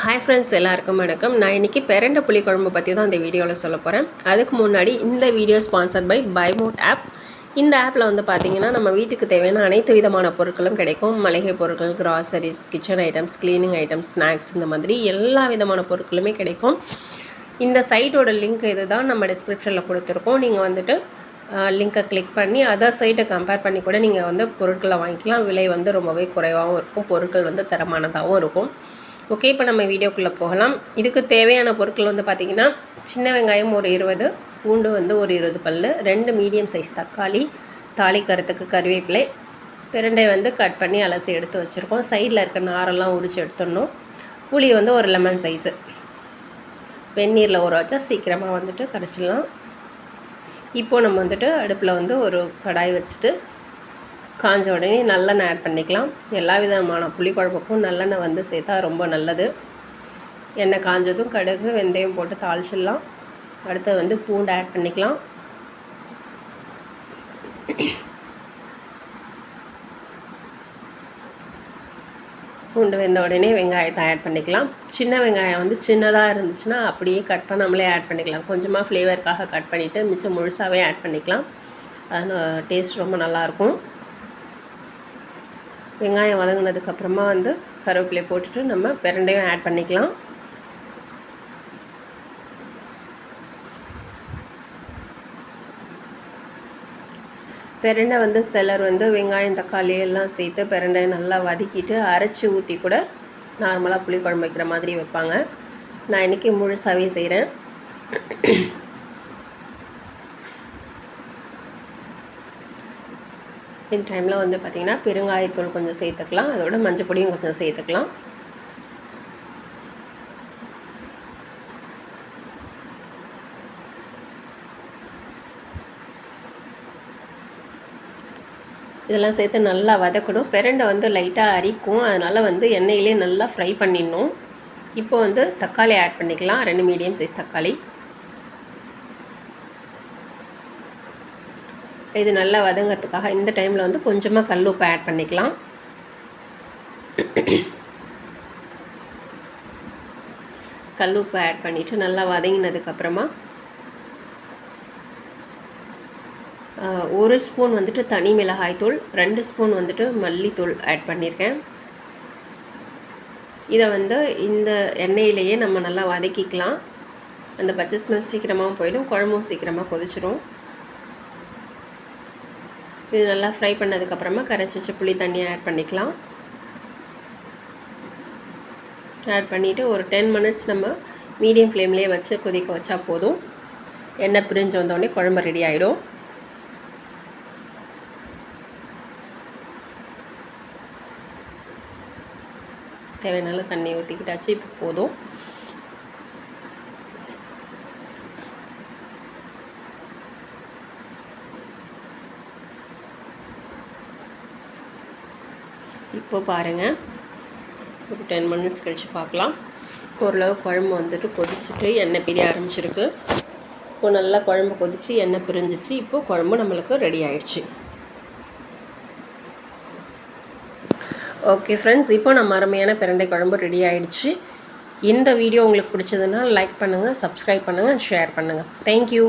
Hi friends, எல்லாருக்கும் வணக்கம். நான் இன்றைக்கி பெரண்டை புளிக்குழம்பு பற்றி தான் இந்த வீடியோவில் சொல்ல போகிறேன். அதுக்கு முன்னாடி இந்த வீடியோ ஸ்பான்சர்ட் பை பைமோட் ஆப். இந்த ஆப்பில் வந்து பார்த்திங்கன்னா நம்ம வீட்டுக்கு தேவையான அனைத்து விதமான பொருட்களும் கிடைக்கும். மளிகை பொருட்கள், groceries, kitchen items, cleaning items, snacks, இந்த மாதிரி எல்லா விதமான பொருட்களுமே கிடைக்கும். இந்த சைட்டோட லிங்க் இது தான் நம்ம டிஸ்கிரிப்ஷனில் கொடுத்துருக்கோம். நீங்கள் வந்துட்டு லிங்க்கை கிளிக் பண்ணி அதர் சைட்டை கம்பேர் பண்ணி கூட நீங்கள் வந்து பொருட்களை வாங்கிக்கலாம். விலை வந்து ரொம்பவே குறைவாகவும் இருக்கும், பொருட்கள் வந்து தரமானதாகவும் இருக்கும். ஓகே, இப்போ நம்ம வீடியோக்குள்ளே போகலாம். இதுக்கு தேவையான பொருட்கள் வந்து பார்த்திங்கன்னா சின்ன வெங்காயம் ஒரு 20, பூண்டு வந்து ஒரு 20 பல், 2 மீடியம் சைஸ் தக்காளி, தாளிக்கரத்துக்கு கருவேப்பிலை, பிரண்டை வந்து கட் பண்ணி அலசி எடுத்து வச்சுருக்கோம். சைடில் இருக்க நாரெல்லாம் உரித்து எடுத்துடணும். புளி வந்து ஒரு லெமன் சைஸு. வெந்நீரில் ஊற வச்சா சீக்கிரமாக வந்துட்டு கரைச்சிடலாம். இப்போது நம்ம வந்துட்டு அடுப்பில் வந்து ஒரு கடாய் வச்சுட்டு காஞ்ச உடனே நல்லெண்ணெய் ஆட் பண்ணிக்கலாம். எல்லா விதமான புளிக்குழம்புக்கும் நல்லெண்ணெய் வந்து சேர்த்தா ரொம்ப நல்லது. எண்ணெய் காஞ்சதும் கடுகு, வெந்தயம் போட்டு தாளிச்சிடலாம். அடுத்து வந்து பூண்டு ஆட் பண்ணிக்கலாம். பூண்டு வெந்த உடனே வெங்காயத்தை ஆட் பண்ணிக்கலாம். சின்ன வெங்காயம் வந்து சின்னதாக இருந்துச்சுன்னா அப்படியே கட் பண்ணாமலே ஆட் பண்ணிக்கலாம். கொஞ்சமாக ஃப்ளேவருக்காக கட் பண்ணிவிட்டு மிச்சம் முழுசாகவே ஆட் பண்ணிக்கலாம். அது டேஸ்ட் ரொம்ப நல்லாயிருக்கும். வெங்காயம் வதங்கினதுக்கப்புறமா வந்து கருவேப்பிலை போட்டுட்டு நம்ம பிரண்டையும் ஆட் பண்ணிக்கலாம். பிரண்டை வந்து சிலர் வந்து வெங்காயம், தக்காளி எல்லாம் சேர்த்து பிரண்டையை நல்லா வதக்கிட்டு அரைச்சி ஊற்றி கூட நார்மலாக புளிக்குழம்பு வைக்கிற மாதிரி வைப்பாங்க. நான் இன்றைக்கி முழுசாகவே செய்கிறேன். இந்த டைமில் வந்து பார்த்திங்கன்னா பெருங்காயத்தூள் கொஞ்சம் சேர்த்துக்கலாம். அதோட மஞ்சள் பொடியும் கொஞ்சம் சேர்த்துக்கலாம். இதெல்லாம் சேர்த்து நல்லா வதக்கணும். பிரண்டை வந்து லைட்டாக அரிக்கும், அதனால் வந்து எண்ணெயிலே நல்லா ஃப்ரை பண்ணிடணும். இப்போ வந்து தக்காளி ஆட் பண்ணிக்கலாம். 2 மீடியம் சைஸ் தக்காளி. இது நல்லா வதங்கிறதுக்காக இந்த டைமில் வந்து கொஞ்சமாக கல் உப்பு ஆட் பண்ணிக்கலாம். கல் உப்பு ஆட் பண்ணிவிட்டு நல்லா வதங்கினதுக்கப்புறமா 1 ஸ்பூன் வந்துட்டு தனி மிளகாய்த்தூள், 2 ஸ்பூன் வந்துட்டு மல்லித்தூள் ஆட் பண்ணியிருக்கேன். இதை வந்து இந்த எண்ணெயிலேயே நம்ம நல்லா வதக்கிக்கலாம். அந்த பச்சை ஸ்மெல் சீக்கிரமாகவும் போயிடும், குழம்பும் சீக்கிரமாக கொதிச்சிடும். இது நல்லா ஃப்ரை பண்ணதுக்கப்புறமா கரைச்சி வச்ச புளி தண்ணியை ஆட் பண்ணிக்கலாம். ஆட் பண்ணிவிட்டு ஒரு 10 மினிட்ஸ் நம்ம மீடியம் ஃப்ளேம்லேயே வச்சு கொதிக்க வச்சா போதும். எண்ணெய் பிரிஞ்சு வந்தோடனே குழம்பு ரெடி ஆகிடும். தேவையான தண்ணி ஊற்றிக்கிட்டாச்சு. இப்போ போதும். இப்போ பாருங்கள், ஒரு 10 மினிட்ஸ் கழித்து பார்க்கலாம். ஓரளவு குழம்பு வந்துட்டு கொதிச்சுட்டு எண்ணெய் பிரிய ஆரம்பிச்சிருக்கு. இப்போ நல்லா குழம்பு கொதித்து எண்ணெய் பிரிஞ்சிச்சு. இப்போது குழம்பு நம்மளுக்கு ரெடி ஆயிடுச்சு. ஓகே ஃப்ரெண்ட்ஸ், இப்போ நம்ம அருமையான பிரண்டை குழம்பு ரெடி ஆகிடுச்சு. இந்த வீடியோ உங்களுக்கு பிடிச்சதுன்னா லைக் பண்ணுங்கள், சப்ஸ்கிரைப் பண்ணுங்கள், ஷேர் பண்ணுங்கள். தேங்க்யூ.